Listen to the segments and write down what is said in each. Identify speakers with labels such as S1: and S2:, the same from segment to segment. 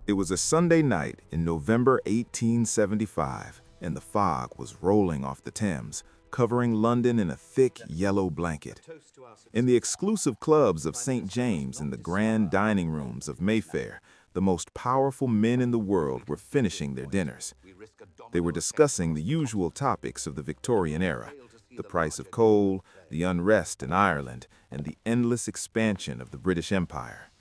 S1: It was a Sunday night in November 1875, and the fog was rolling off the Thames, covering London in a thick yellow blanket. In the exclusive clubs of St. James and the grand dining rooms of Mayfair, the most powerful men in the world were finishing their dinners. They were discussing the usual topics of the Victorian era: the price of coal, the unrest in Ireland, and the endless expansion of the British Empire.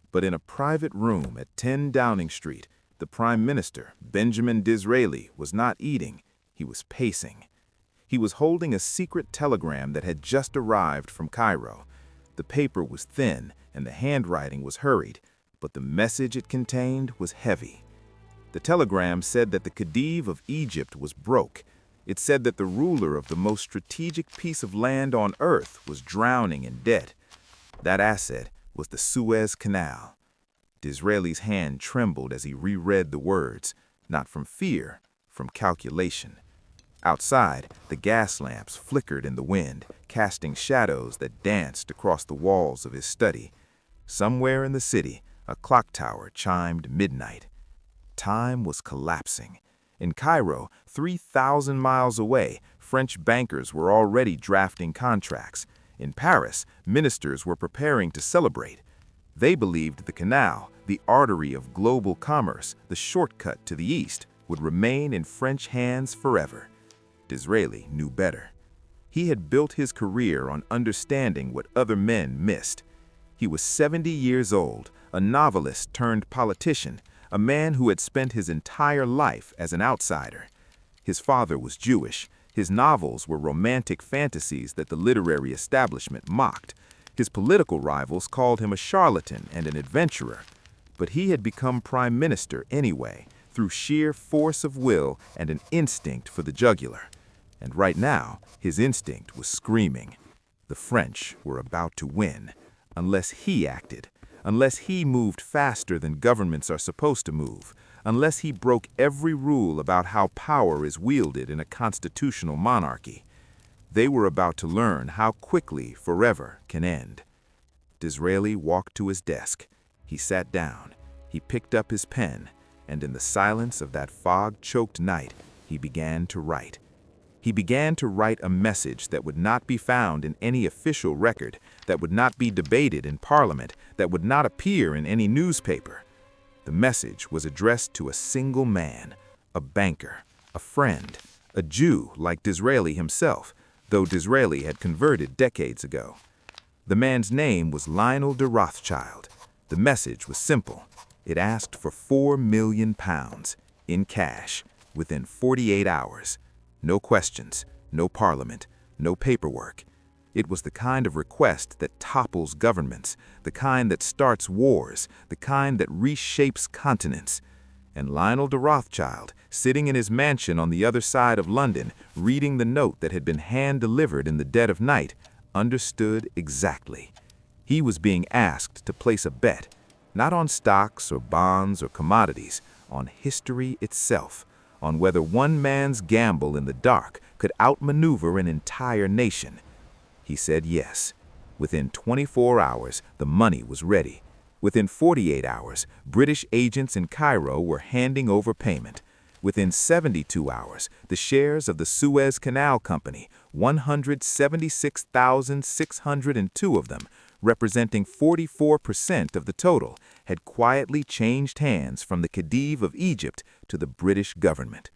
S1: But in a private room at 10 Downing Street, the Prime Minister, Benjamin Disraeli, was not eating, he was pacing. He was holding a secret telegram that had just arrived from Cairo. The paper was thin and the handwriting was hurried, but the message it contained was heavy. The telegram said that the Khedive of Egypt was broke. It said that the ruler of the most strategic piece of land on earth was drowning in debt. That asset was the Suez Canal. Disraeli's hand trembled as he reread the words, not from fear, from calculation. Outside, the gas lamps flickered in the wind, casting shadows that danced across the walls of his study. Somewhere in the city, a clock tower chimed midnight. Time was collapsing. In Cairo, 3,000 miles away, French bankers were already drafting contracts. In Paris, ministers were preparing to celebrate. They believed the canal, the artery of global commerce, the shortcut to the east, would remain in French hands forever. Disraeli knew better. He had built his career on understanding what other men missed. He was 70 years old, a novelist turned politician, a man who had spent his entire life as an outsider. His father was Jewish. His novels were romantic fantasies that the literary establishment mocked. His political rivals called him a charlatan and an adventurer. But he had become prime minister anyway, through sheer force of will and an instinct for the jugular. And right now, his instinct was screaming. The French were about to win, unless he acted, unless he moved faster than governments are supposed to move, unless he broke every rule about how power is wielded in a constitutional monarchy. They were about to learn how quickly forever can end. Disraeli walked to his desk. He sat down. He picked up his pen, and in the silence of that fog-choked night, he began to write. He began to write a message that would not be found in any official record, that would not be debated in Parliament, that would not appear in any newspaper. The message was addressed to a single man, a banker, a friend, a Jew like Disraeli himself, though Disraeli had converted decades ago. The man's name was Lionel de Rothschild. The message was simple. It asked for £4 million in cash within 48 hours. No questions, no parliament, no paperwork. It was the kind of request that topples governments, the kind that starts wars, the kind that reshapes continents. And Lionel de Rothschild, sitting in his mansion on the other side of London, reading the note that had been hand-delivered in the dead of night, understood exactly. He was being asked to place a bet, not on stocks or bonds or commodities, on history itself, on whether one man's gamble in the dark could outmaneuver an entire nation. He said yes. Within 24 hours, the money was ready. Within 48 hours, British agents in Cairo were handing over payment. Within 72 hours, the shares of the Suez Canal Company, 176,602 of them, representing 44% of the total, had quietly changed hands from the Khedive of Egypt to the British government.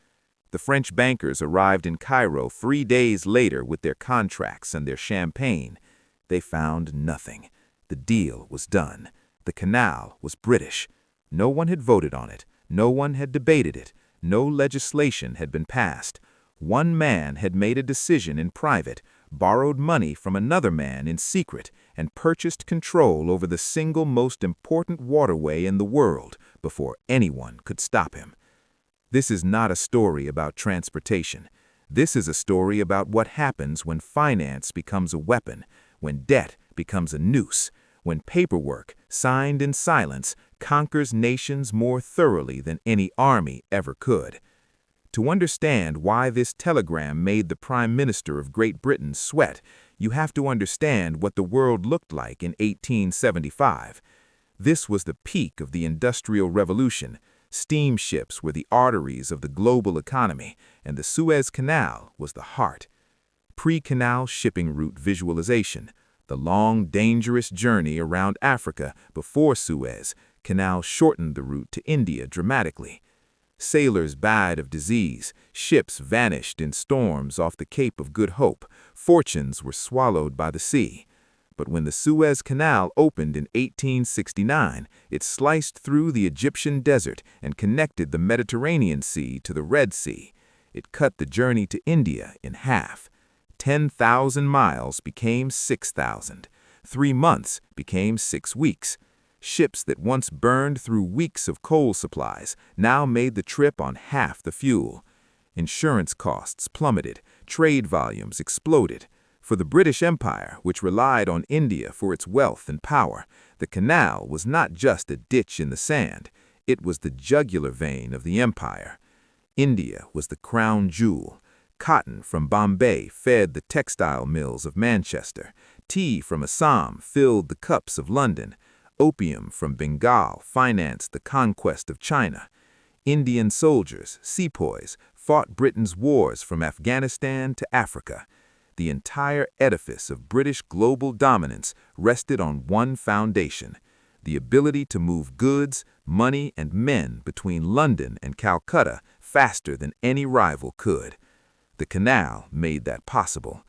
S1: The French bankers arrived in Cairo 3 days later with their contracts and their champagne. They found nothing. The deal was done. The canal was British. No one had voted on it. No one had debated it. No legislation had been passed. One man had made a decision in private, borrowed money from another man in secret, and purchased control over the single most important waterway in the world before anyone could stop him. This is not a story about transportation. This is a story about what happens when finance becomes a weapon, when debt becomes a noose, when paperwork, signed in silence, conquers nations more thoroughly than any army ever could. To understand why this telegram made the Prime Minister of Great Britain sweat, you have to understand what the world looked like in 1875. This was the peak of the Industrial Revolution. Steamships were the arteries of the global economy, and the Suez Canal was the heart. Pre-canal shipping route visualization. The long, dangerous journey around Africa before Suez Canal shortened the route to India dramatically. Sailors died of disease, ships vanished in storms off the Cape of Good Hope, fortunes were swallowed by the sea. But when the Suez Canal opened in 1869, it sliced through the Egyptian desert and connected the Mediterranean Sea to the Red Sea. It cut the journey to India in half. 10,000 miles became 6,000. 3 months became 6 weeks. Ships that once burned through weeks of coal supplies now made the trip on half the fuel. Insurance costs plummeted, trade volumes exploded. For the British Empire, which relied on India for its wealth and power, the canal was not just a ditch in the sand, it was the jugular vein of the empire. India was the crown jewel. Cotton from Bombay fed the textile mills of Manchester. Tea from Assam filled the cups of London. Opium from Bengal financed the conquest of China. Indian soldiers, sepoys, fought Britain's wars from Afghanistan to Africa. The entire edifice of British global dominance rested on one foundation: the ability to move goods, money, and men between London and Calcutta faster than any rival could. The canal made that possible.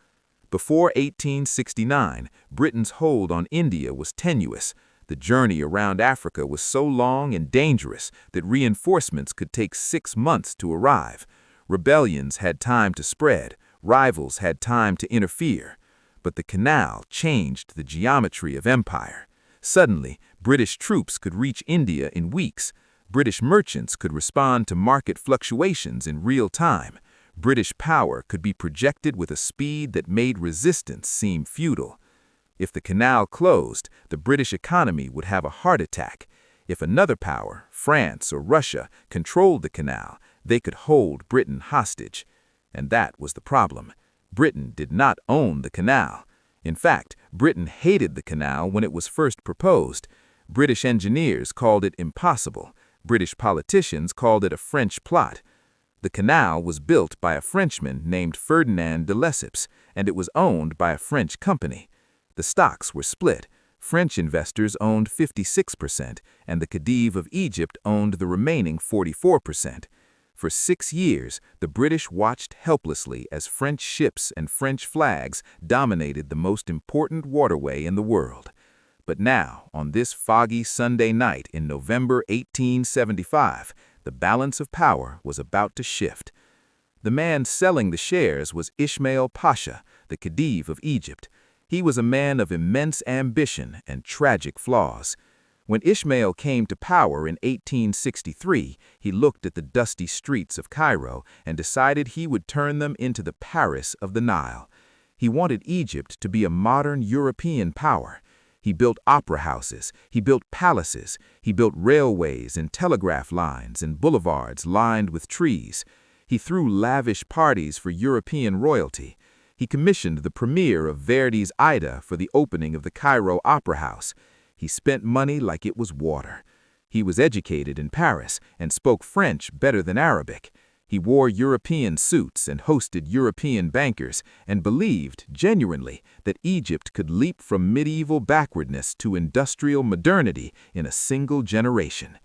S1: Before 1869, Britain's hold on India was tenuous. The journey around Africa was so long and dangerous that reinforcements could take 6 months to arrive. Rebellions had time to spread, rivals had time to interfere. But the canal changed the geometry of empire. Suddenly, British troops could reach India in weeks. British merchants could respond to market fluctuations in real time. British power could be projected with a speed that made resistance seem futile. If the canal closed, the British economy would have a heart attack. If another power, France or Russia, controlled the canal, they could hold Britain hostage. And that was the problem. Britain did not own the canal. In fact, Britain hated the canal when it was first proposed. British engineers called it impossible. British politicians called it a French plot. The canal was built by a Frenchman named Ferdinand de Lesseps, and it was owned by a French company. The stocks were split. French investors owned 56%, and the Khedive of Egypt owned the remaining 44%. For 6 years, the British watched helplessly as French ships and French flags dominated the most important waterway in the world. But now, on this foggy Sunday night in November 1875, the balance of power was about to shift. The man selling the shares was Ismail Pasha, the Khedive of Egypt. He was a man of immense ambition and tragic flaws. When Ismail came to power in 1863, he looked at the dusty streets of Cairo and decided he would turn them into the Paris of the Nile. He wanted Egypt to be a modern European power. He built opera houses, he built palaces, he built railways and telegraph lines and boulevards lined with trees. He threw lavish parties for European royalty. He commissioned the premiere of Verdi's Aida for the opening of the Cairo Opera House. He spent money like it was water. He was educated in Paris and spoke French better than Arabic. He wore European suits and hosted European bankers and believed, genuinely, that Egypt could leap from medieval backwardness to industrial modernity in a single generation.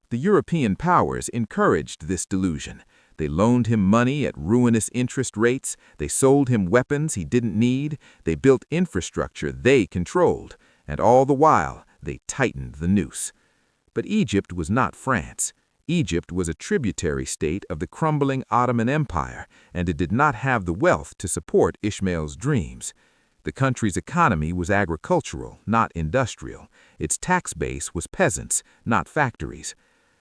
S1: The European powers encouraged this delusion. They loaned him money at ruinous interest rates, they sold him weapons he didn't need, they built infrastructure they controlled, and all the while they tightened the noose. But Egypt was not France. Egypt was a tributary state of the crumbling Ottoman Empire, and it did not have the wealth to support Ismail's dreams. The country's economy was agricultural, not industrial. Its tax base was peasants, not factories.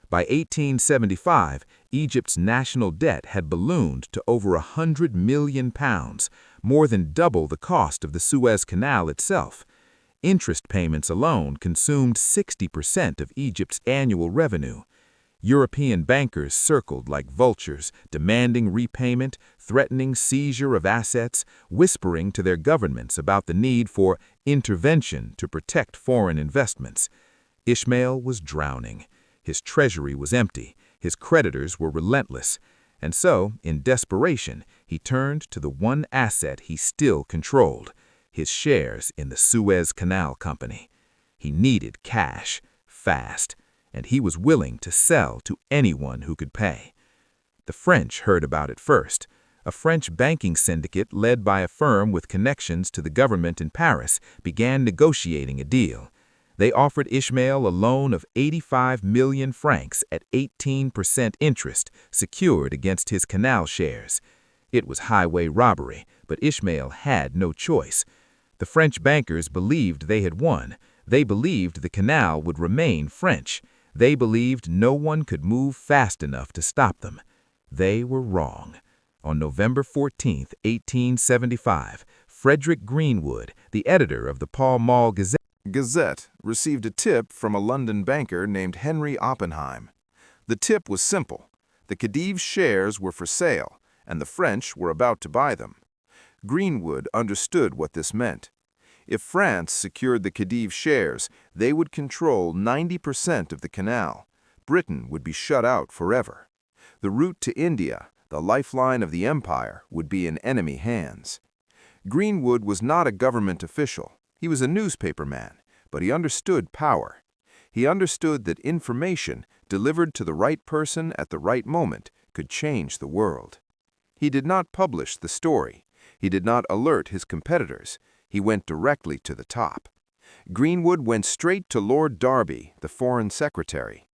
S1: By 1875, Egypt's national debt had ballooned to over £100 million, more than double the cost of the Suez Canal itself. Interest payments alone consumed 60% of Egypt's annual revenue. European bankers circled like vultures, demanding repayment, threatening seizure of assets, whispering to their governments about the need for intervention to protect foreign investments. Ismail was drowning. His treasury was empty. His creditors were relentless. And so, in desperation, he turned to the one asset he still controlled, his shares in the Suez Canal Company. He needed cash, fast, and he was willing to sell to anyone who could pay. The French heard about it first. A French banking syndicate led by a firm with connections to the government in Paris began negotiating a deal. They offered Ismail a loan of 85 million francs at 18% interest, secured against his canal shares. It was highway robbery, but Ismail had no choice. The French bankers believed they had won. They believed the canal would remain French. They believed no one could move fast enough to stop them. They were wrong. On November 14, 1875, Frederick Greenwood, the editor of the Pall Mall Gazette, received a tip from a London banker named Henry Oppenheim. The tip was simple. The Khedive shares were for sale, and the French were about to buy them. Greenwood understood what this meant. If France secured the Khedive shares, they would control 90% of the canal. Britain would be shut out forever. The route to India, the lifeline of the empire, would be in enemy hands. Greenwood was not a government official. He was a newspaper man, but he understood power. He understood that information delivered to the right person at the right moment could change the world. He did not publish the story. He did not alert his competitors. He went directly to the top. Greenwood went straight to Lord Derby, the Foreign Secretary.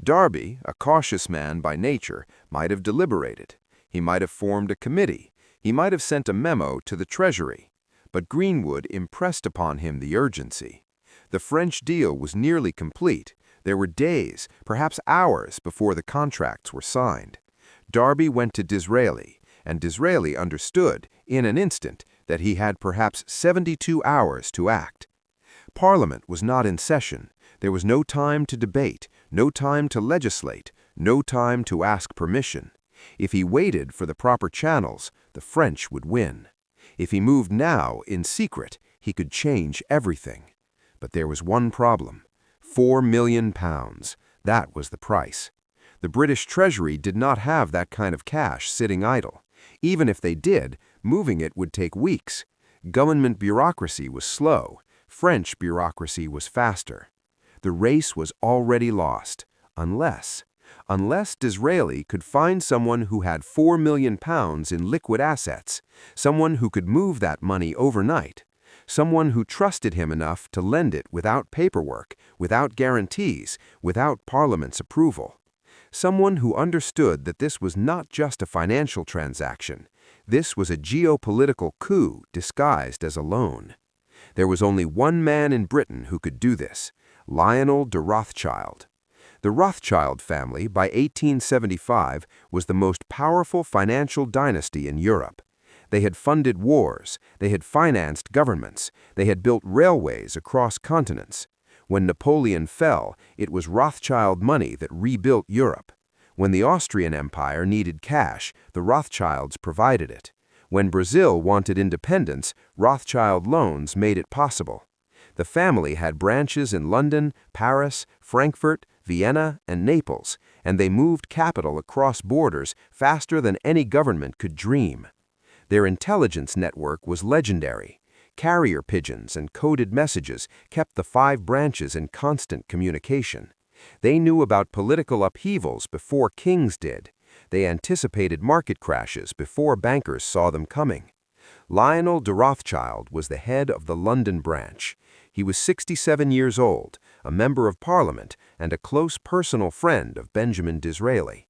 S1: Derby, a cautious man by nature, might have deliberated. He might have formed a committee. He might have sent a memo to the Treasury. But Greenwood impressed upon him the urgency. The French deal was nearly complete. There were days, perhaps hours, before the contracts were signed. Derby went to Disraeli, and Disraeli understood, in an instant, that he had perhaps 72 hours to act. Parliament was not in session. There was no time to debate, no time to legislate, no time to ask permission. If he waited for the proper channels, the French would win. If he moved now, in secret, he could change everything. But there was one problem. £4 million. That was the price. The British Treasury did not have that kind of cash sitting idle. Even if they did, moving it would take weeks. Government bureaucracy was slow. French bureaucracy was faster. The race was already lost, unless Disraeli could find someone who had £4 million in liquid assets, someone who could move that money overnight, someone who trusted him enough to lend it without paperwork, without guarantees, without Parliament's approval. Someone who understood that this was not just a financial transaction. This was a geopolitical coup disguised as a loan. There was only one man in Britain who could do this, Lionel de Rothschild. The Rothschild family, by 1875, was the most powerful financial dynasty in Europe. They had funded wars, they had financed governments, they had built railways across continents. When Napoleon fell, it was Rothschild money that rebuilt Europe. When the Austrian Empire needed cash, the Rothschilds provided it. When Brazil wanted independence, Rothschild loans made it possible. The family had branches in London, Paris, Frankfurt, Vienna, and Naples, and they moved capital across borders faster than any government could dream. Their intelligence network was legendary. Carrier pigeons and coded messages kept the 5 branches in constant communication. They knew about political upheavals before kings did. They anticipated market crashes before bankers saw them coming. Lionel de Rothschild was the head of the London branch. He was 67 years old, a member of Parliament, and a close personal friend of Benjamin Disraeli.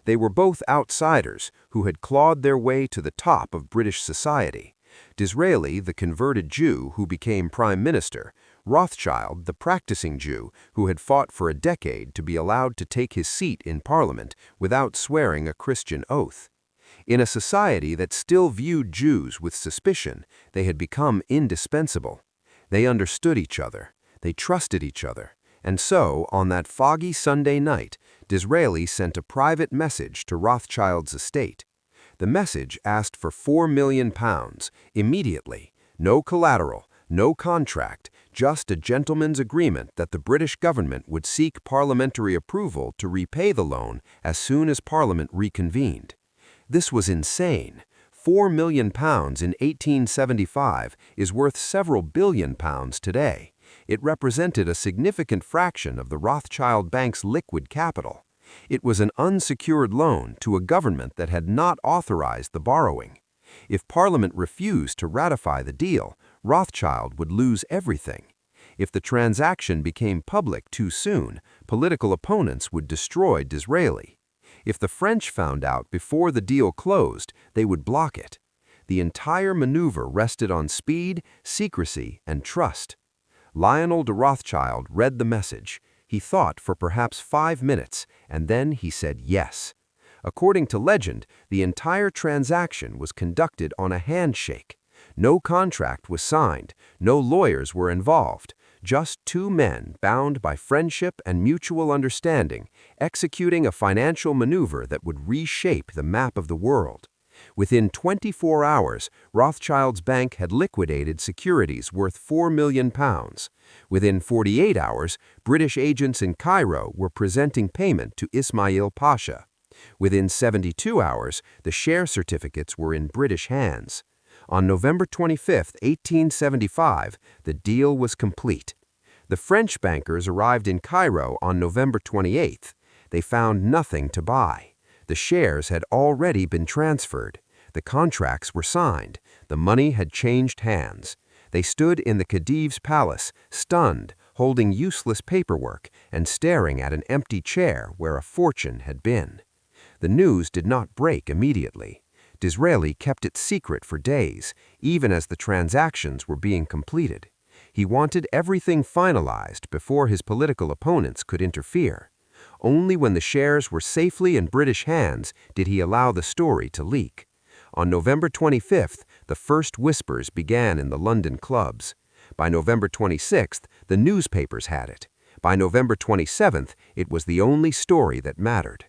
S1: They were both outsiders who had clawed their way to the top of British society. Disraeli, the converted Jew who became Prime Minister, Rothschild, the practicing Jew who had fought for a decade to be allowed to take his seat in Parliament without swearing a Christian oath. In a society that still viewed Jews with suspicion, they had become indispensable. They understood each other, they trusted each other, and so, on that foggy Sunday night, Disraeli sent a private message to Rothschild's estate. The message asked for £4 million, immediately, no collateral, no contract,
S2: just a gentleman's agreement that the British government would seek parliamentary approval to repay the loan as soon as Parliament reconvened. This was insane. £4 million in 1875 is worth several billion pounds today. It represented a significant fraction of the Rothschild Bank's liquid capital. It was an unsecured loan to a government that had not authorized the borrowing. If Parliament refused to ratify the deal, Rothschild would lose everything. If the transaction became public too soon, political opponents would destroy Disraeli. If the French found out before the deal closed, they would block it. The entire maneuver rested on speed, secrecy, and trust. Lionel de Rothschild read the message. He thought for perhaps 5 minutes, and then he said yes. According to legend, the entire transaction was conducted on a handshake. No contract was signed, no lawyers were involved, just two men bound by friendship and mutual understanding, executing a financial maneuver that would reshape the map of the world. Within 24 hours, Rothschild's bank had liquidated securities worth £4 million. Within 48 hours, British agents in Cairo were presenting payment to Ismail Pasha. Within 72 hours, the share certificates were in British hands. On November 25, 1875, the deal was complete. The French bankers arrived in Cairo on November 28. They found nothing to buy. The shares had already been transferred. The contracts were signed. The money had changed hands. They stood in the Khedive's palace, stunned, holding useless paperwork and staring at an empty chair where a fortune had been. The news did not break immediately. Disraeli kept it secret for days, even as the transactions were being completed. He wanted everything finalized before his political opponents could interfere. Only when the shares were safely in British hands did he allow the story to leak. On November 25th, the first whispers began in the London clubs. By November 26th, the newspapers had it. By November 27th, it was the only story that mattered.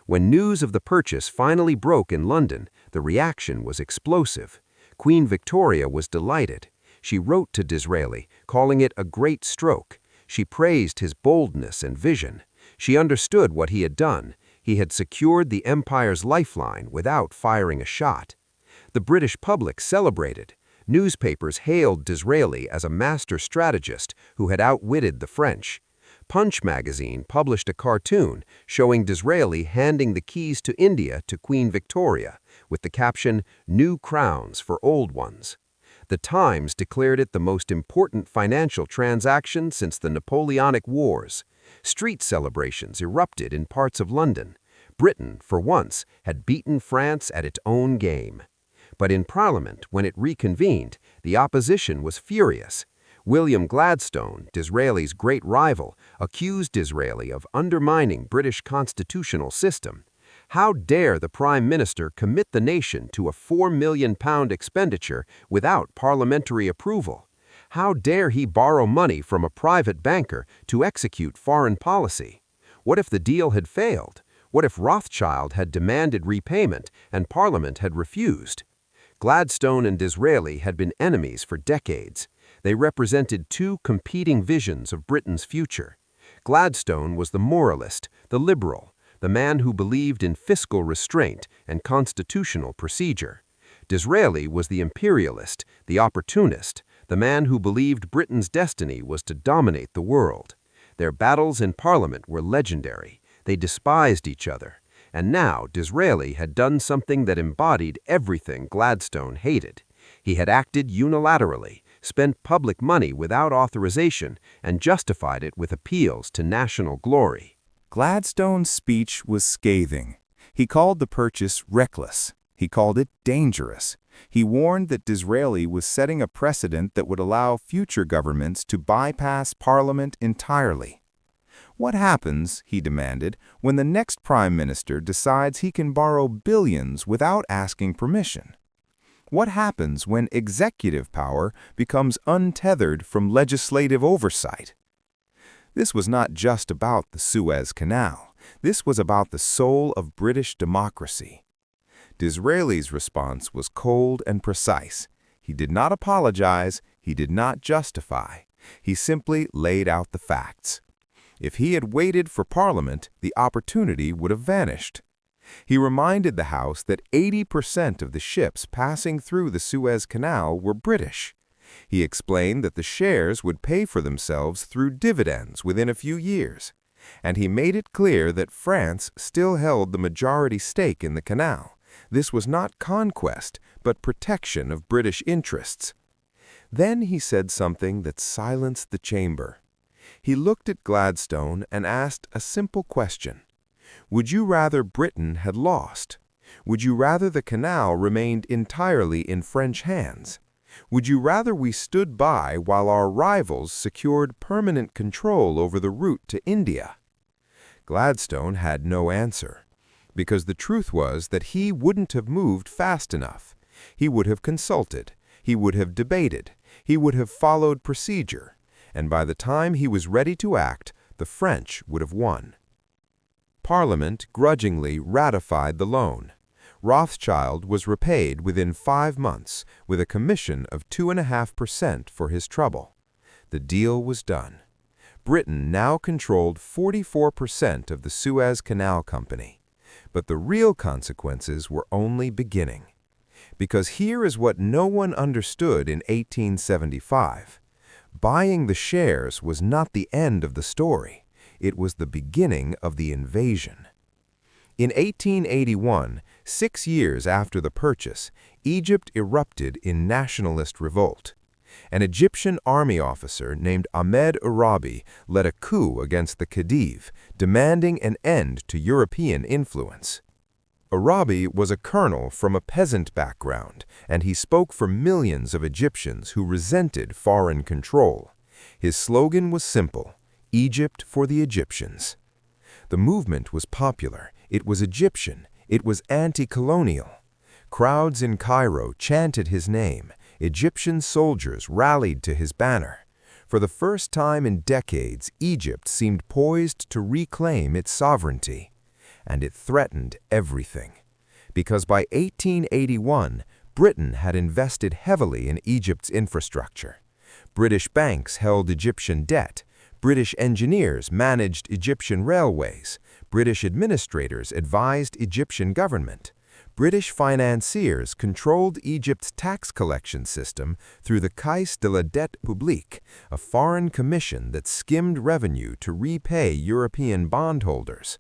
S2: When news of the purchase finally broke in London, the reaction was explosive. Queen Victoria was delighted. She wrote to Disraeli, calling it a great stroke. She praised his boldness and vision. She understood what he had done. He had secured the empire's lifeline without firing a shot. The British public celebrated. Newspapers hailed Disraeli as a master strategist who had outwitted the French. Punch magazine published a cartoon showing Disraeli handing the keys to India to Queen Victoria, with the caption, "New crowns for old ones." The Times declared it the most important financial transaction since the Napoleonic Wars. Street celebrations erupted in parts of London. Britain, for once, had beaten France at its own game. But in Parliament, when it reconvened, the opposition was furious. William Gladstone, Disraeli's great rival, accused Disraeli of undermining British constitutional system. How dare the Prime Minister commit the nation to a £4 million expenditure without parliamentary approval? How dare he borrow money from a private banker to execute foreign policy? What if the deal had failed? What if Rothschild had demanded repayment and Parliament had refused? Gladstone and Disraeli had been enemies for decades. They represented two competing visions of Britain's future. Gladstone was the moralist, the liberal, the man who believed in fiscal restraint and constitutional procedure. Disraeli was the imperialist, the opportunist, the man who believed Britain's destiny was to dominate the world. Their battles in Parliament were legendary. They despised each other. And now Disraeli had done something that embodied everything Gladstone hated. He had acted unilaterally, spent public money without authorization, and justified it with appeals to national glory.
S1: Gladstone's speech was scathing. He called the purchase reckless. He called it dangerous. He warned that Disraeli was setting a precedent that would allow future governments to bypass Parliament entirely. What happens, he demanded, when the next Prime Minister decides he can borrow billions without asking permission? What happens when executive power becomes untethered from legislative oversight? This was not just about the Suez Canal. This was about the soul of British democracy. Disraeli's response was cold and precise. He did not apologize. He did not justify. He simply laid out the facts. If he had waited for Parliament, the opportunity would have vanished. He reminded the House that 80% of the ships passing through the Suez Canal were British. He explained that the shares would pay for themselves through dividends within a few years. And he made it clear that France still held the majority stake in the canal. This was not conquest, but protection of British interests. Then he said something that silenced the chamber. He looked at Gladstone and asked a simple question. Would you rather Britain had lost? Would you rather the canal remained entirely in French hands? Would you rather we stood by while our rivals secured permanent control over the route to India? Gladstone had no answer, because the truth was that he wouldn't have moved fast enough. He would have consulted, he would have debated, he would have followed procedure, and by the time he was ready to act, the French would have won. Parliament grudgingly ratified the loan. Rothschild was repaid within 5 months with a commission of 2.5% for his trouble. The deal was done. Britain now controlled 44% of the Suez Canal Company. But the real consequences were only beginning. Because here is what no one understood in 1875. Buying the shares was not the end of the story. It was the beginning of the invasion. In 1881, 6 years after the purchase, Egypt erupted in nationalist revolt. An Egyptian army officer named Ahmed Arabi led a coup against the Khedive, demanding an end to European influence. Arabi was a colonel from a peasant background, and he spoke for millions of Egyptians who resented foreign control. His slogan was simple: Egypt for the Egyptians. The movement was popular, it was Egyptian, it was anti-colonial. Crowds in Cairo chanted his name. Egyptian soldiers rallied to his banner. For the first time in decades, Egypt seemed poised to reclaim its sovereignty. And it threatened everything. Because by 1881, Britain had invested heavily in Egypt's infrastructure. British banks held Egyptian debt. British engineers managed Egyptian railways. British administrators advised Egyptian government. British financiers controlled Egypt's tax collection system through the Caisse de la Dette Publique, a foreign commission that skimmed revenue to repay European bondholders.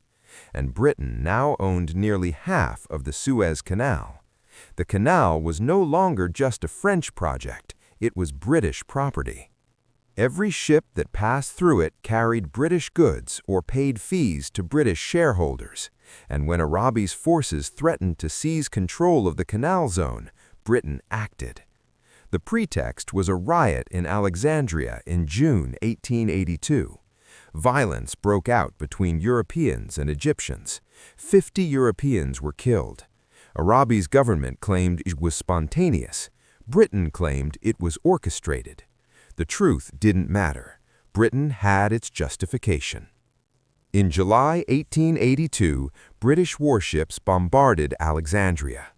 S1: And Britain now owned nearly half of the Suez Canal. The canal was no longer just a French project, it was British property. Every ship that passed through it carried British goods or paid fees to British shareholders. And when Arabi's forces threatened to seize control of the canal zone, Britain acted. The pretext was a riot in Alexandria in June 1882. Violence broke out between Europeans and Egyptians. 50 Europeans were killed. Arabi's government claimed it was spontaneous. Britain claimed it was orchestrated. The truth didn't matter. Britain had its justification. In July 1882, British warships bombarded Alexandria.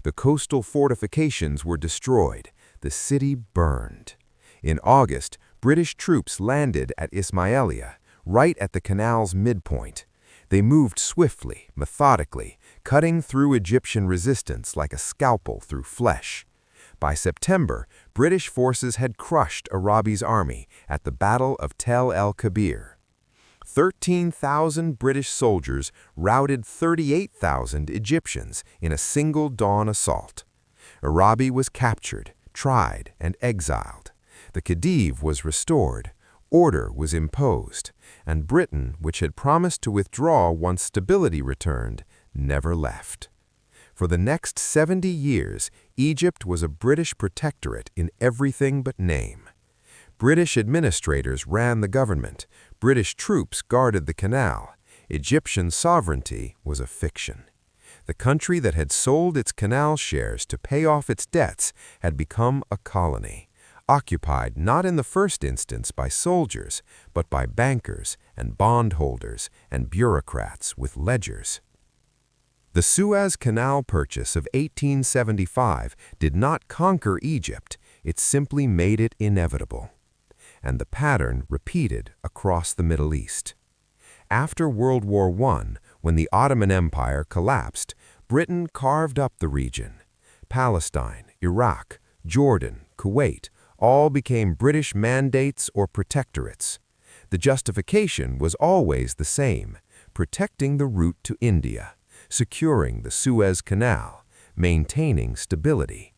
S1: The coastal fortifications were destroyed. The city burned. In August, British troops landed at Ismailia, right at the canal's midpoint. They moved swiftly, methodically, cutting through Egyptian resistance like a scalpel through flesh. By September, British forces had crushed Arabi's army at the Battle of Tel el-Kebir. 13,000 British soldiers routed 38,000 Egyptians in a single dawn assault. Arabi was captured, tried, and exiled. The Khedive was restored. Order was imposed. And Britain, which had promised to withdraw once stability returned, never left. For the next 70 years, Egypt was a British protectorate in everything but name. British administrators ran the government. British troops guarded the canal. Egyptian sovereignty was a fiction. The country that had sold its canal shares to pay off its debts had become a colony, occupied not in the first instance by soldiers, but by bankers and bondholders and bureaucrats with ledgers. The Suez Canal purchase of 1875 did not conquer Egypt, it simply made it inevitable.
S2: and the pattern repeated across the Middle East. After World War I, when the Ottoman Empire collapsed, Britain carved up the region. Palestine, Iraq, Jordan, Kuwait all became British mandates or protectorates. The justification was always the same: protecting the route to India, securing the Suez Canal, maintaining stability.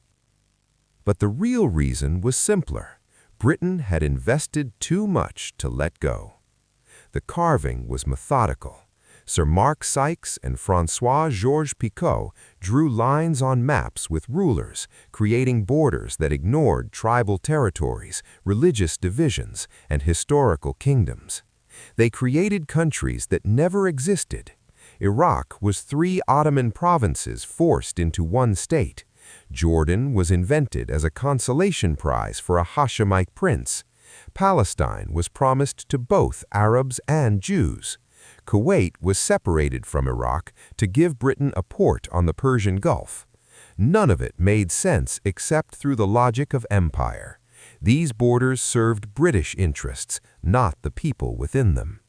S2: But the real reason was simpler. Britain had invested too much to let go. The carving was methodical. Sir Mark Sykes and François-Georges Picot drew lines on maps with rulers, creating borders that ignored tribal territories, religious divisions, and historical kingdoms. They created countries that never existed. Iraq was 3 Ottoman provinces forced into one state. Jordan was invented as a consolation prize for a Hashemite prince. Palestine was promised to both Arabs and Jews. Kuwait was separated from Iraq to give Britain a port on the Persian Gulf. None of it made sense except through the logic of empire. These borders served British interests, not the people within them.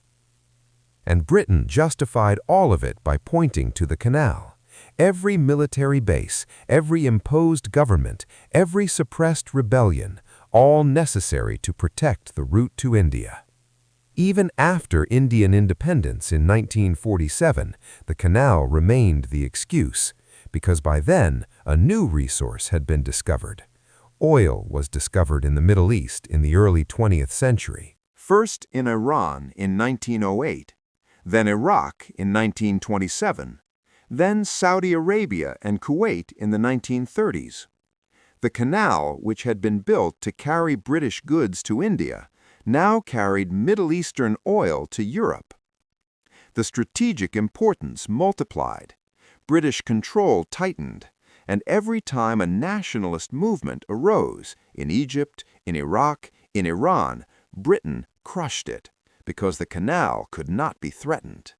S2: And Britain justified all of it by pointing to the canal. Every military base, every imposed government, every suppressed rebellion, all necessary to protect the route to India. Even after Indian independence in 1947, the canal remained the excuse, because by then a new resource had been discovered. Oil was discovered in the Middle East in the early 20th century.
S1: First in Iran in 1908, then Iraq in 1927, then Saudi Arabia and Kuwait in the 1930s. The canal, which had been built to carry British goods to India, now carried Middle Eastern oil to Europe. The strategic importance multiplied, British control tightened, and every time a nationalist movement arose in Egypt, in Iraq, in Iran, Britain crushed it, because the canal could not be threatened.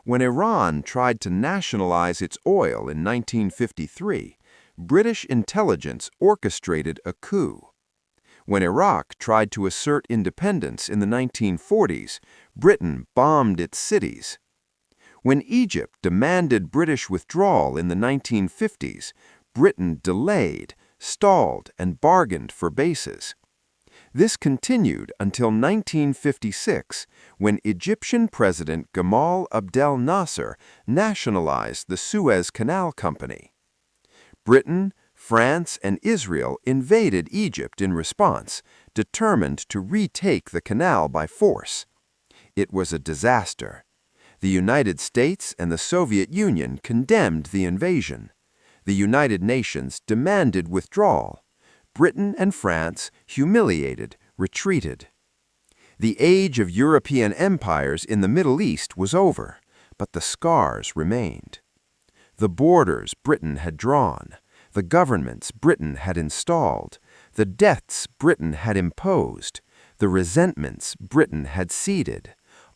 S1: When Iran tried to nationalize its oil in 1953, British intelligence orchestrated a coup. When Iraq tried to assert independence in the 1940s, Britain bombed its cities. When Egypt demanded British withdrawal in the 1950s, Britain delayed, stalled, and bargained for bases. This continued until 1956, when Egyptian President Gamal Abdel Nasser nationalized the Suez Canal Company. Britain, France, and Israel invaded Egypt in response, determined to retake the canal by force. It was a disaster. The United States and the Soviet Union condemned the invasion. The United Nations demanded withdrawal. Britain and France, humiliated, retreated. The age of European empires in the Middle East was over, but the scars remained. The borders Britain had drawn, the governments Britain had installed, the debts Britain had imposed, the resentments Britain had seeded,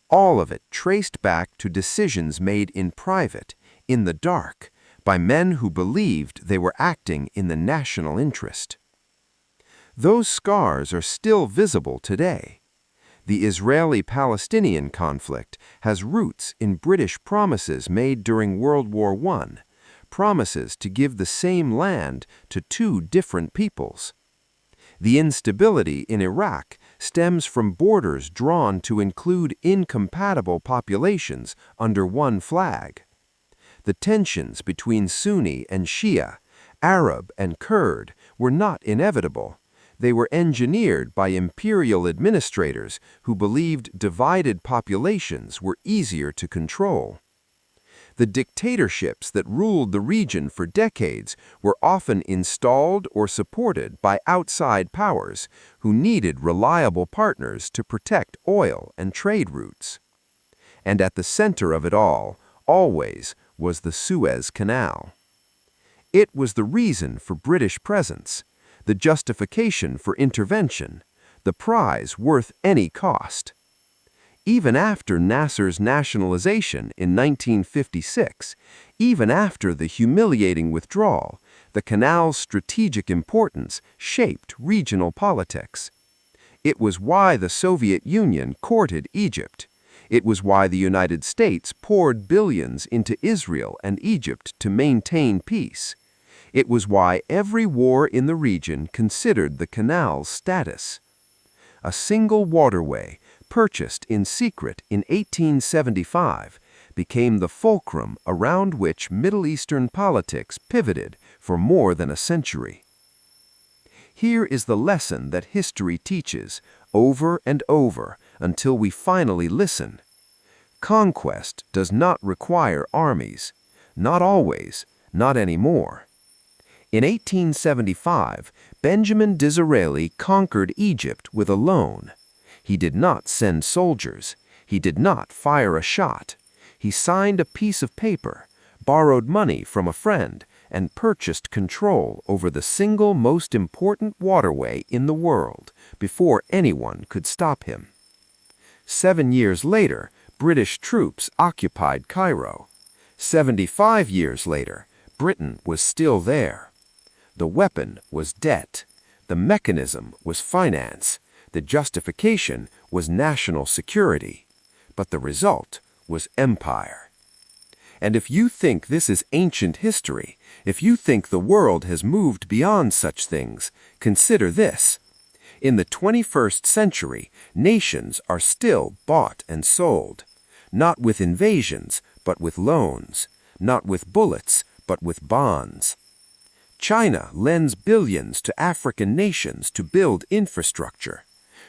S1: all of it traced back to decisions made in private, in the dark, by men who believed they were acting in the national interest. Those scars are still visible today. The Israeli-Palestinian conflict has roots in British promises made during World War I, promises to give the same land to 2 different peoples. The instability in Iraq stems from borders drawn to include incompatible populations under one flag. The tensions between Sunni and Shia, Arab and Kurd, were not inevitable. They were engineered by imperial administrators who believed divided populations were easier to control. The dictatorships that ruled the region for decades were often installed or supported by outside powers who needed reliable partners to protect oil and trade routes. And at the center of it all, always, was the Suez Canal. It was the reason for British presence, the justification for intervention, the prize worth any cost. Even after Nasser's nationalization in 1956, even after the humiliating withdrawal, the canal's strategic importance shaped regional politics.
S2: It was why the Soviet Union courted Egypt. It was why the United States poured billions into Israel and Egypt to maintain peace. It was why every war in the region considered the canal's status. A single waterway, purchased in secret in 1875, became the fulcrum around which Middle Eastern politics pivoted for more than a century. Here is the lesson that history teaches, over and over, until we finally listen. Conquest does not require armies. Not always, not anymore. In 1875, Benjamin Disraeli conquered Egypt with a loan. He did not send soldiers. He did not fire a shot. He signed a piece of paper, borrowed money from a friend, and purchased control over the single most important waterway in the world before anyone could stop him. 7 years later, British troops occupied Cairo. 75 years later, Britain was still there. The weapon was debt. The mechanism was finance. The justification was national security. But the result was empire. And if you think this is ancient history, if you think the world has moved beyond such things, consider this. In the 21st century, nations are still bought and sold. Not with invasions, but with loans. Not with bullets, but with bonds. China lends billions to African nations to build infrastructure.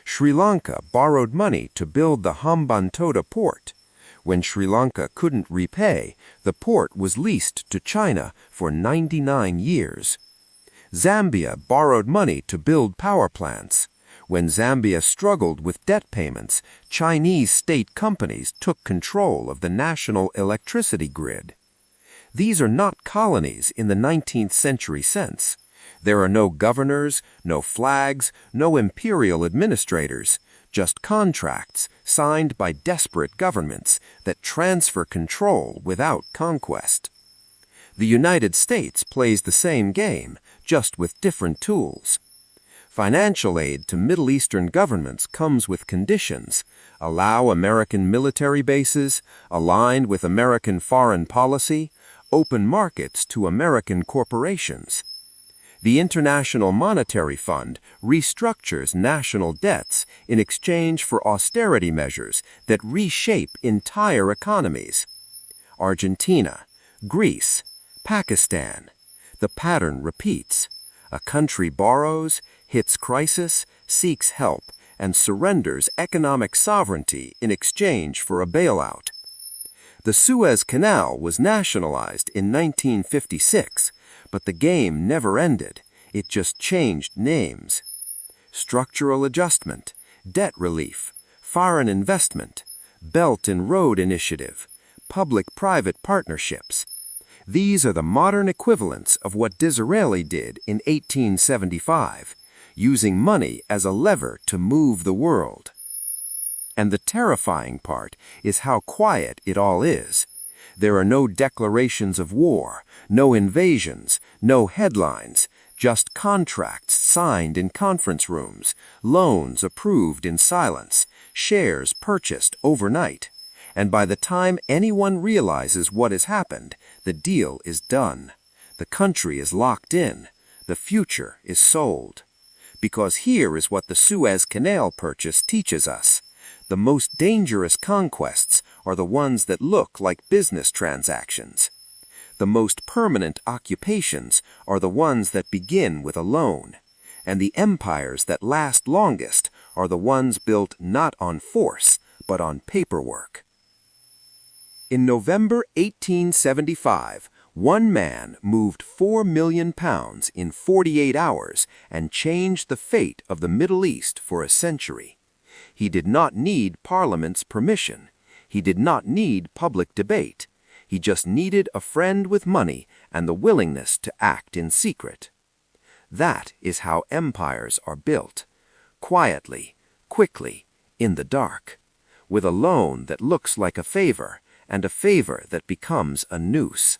S2: Sri Lanka borrowed money to build the Hambantota port. When Sri Lanka couldn't repay, the port was leased to China for 99 years. Zambia borrowed money to build power plants. When Zambia struggled with debt payments, Chinese state companies took control of the national electricity grid. These are not colonies in the 19th century sense. There are no governors, no flags, no imperial administrators, just contracts signed by desperate governments that transfer control without conquest. The United States plays the same game, just with different tools. Financial aid to Middle Eastern governments comes with conditions. Allow American military bases, aligned with American foreign policy, open markets to American corporations. The International Monetary Fund restructures national debts in exchange for austerity measures that reshape entire economies. Argentina, Greece, Pakistan. The pattern repeats. A country borrows, hits crisis, seeks help, and surrenders economic sovereignty in exchange for a bailout. The Suez Canal was nationalized in 1956, but the game never ended. It just changed names. Structural adjustment, debt relief, foreign investment, Belt and Road Initiative, public-private partnerships. These are the modern equivalents of what Disraeli did in 1875, using money as a lever to move the world. And the terrifying part is how quiet it all is. There are no declarations of war, no invasions, no headlines, just contracts signed in conference rooms, loans approved in silence, shares purchased overnight. And by the time anyone realizes what has happened, the deal is done. The country is locked in. The future is sold. Because here is what the Suez Canal purchase teaches us. The most dangerous conquests are the ones that look like business transactions. The most permanent occupations are the ones that begin with a loan. And the empires that last longest are the ones built not on force, but on paperwork. In November 1875, one man moved £4 million in 48 hours and changed the fate of the Middle East for a century. He did not need Parliament's permission. He did not need public debate. He just needed a friend with money and the willingness to act in secret. That is how empires are built. Quietly, quickly, in the dark. With a loan that looks like a favor and a favor that becomes a noose.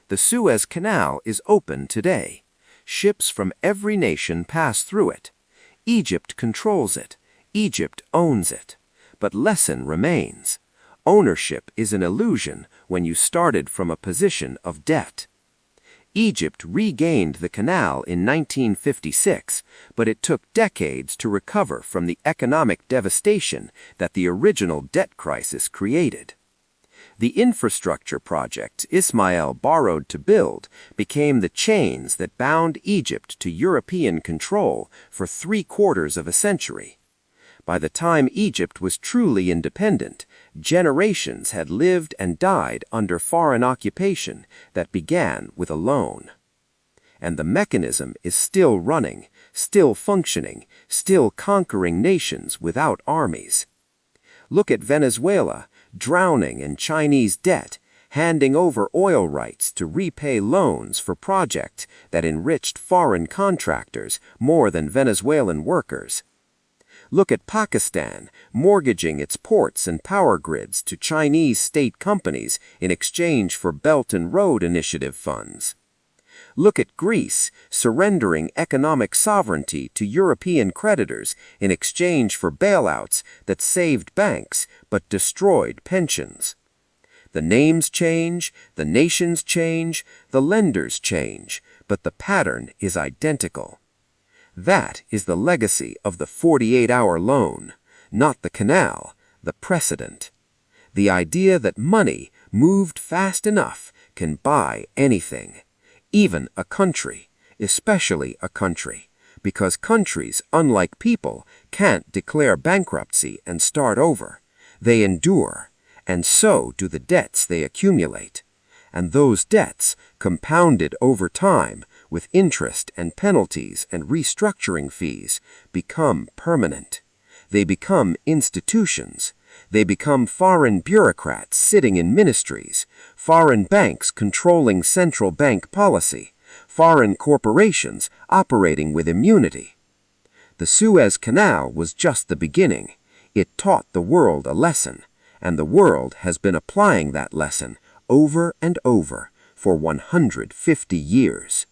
S2: The Suez Canal is open today. Ships from every nation pass through it. Egypt controls it. Egypt owns it. But lesson remains. Ownership is an illusion when you started from a position of debt. Egypt regained the canal in 1956, but it took decades to recover from the economic devastation that the original debt crisis created. The infrastructure project Ismail borrowed to build became the chains that bound Egypt to European control for 3/4 of a century. By the time Egypt was truly independent, generations had lived and died under foreign occupation that began with a loan. And the mechanism is still running, still functioning, still conquering nations without armies. Look at Venezuela, drowning in Chinese debt, handing over oil rights to repay loans for projects that enriched foreign contractors more than Venezuelan workers. Look at Pakistan, mortgaging its ports and power grids to Chinese state companies in exchange for Belt and Road Initiative funds. Look at Greece, surrendering economic sovereignty to European creditors in exchange for bailouts that saved banks but destroyed pensions. The names change, the nations change, the lenders change, but the pattern is identical. That is the legacy of the 48-hour loan, not the canal, the precedent. The idea that money, moved fast enough, can buy anything, even a country, especially a country, because countries, unlike people, can't declare bankruptcy and start over. They endure, and so do the debts they accumulate. And those debts, compounded over time, with interest and penalties and restructuring fees, become permanent. They become institutions. They become foreign bureaucrats sitting in ministries, foreign banks controlling central bank policy, foreign corporations operating with immunity. The Suez Canal was just the beginning. It taught the world a lesson, and the world has been applying that lesson over and over for 150 years.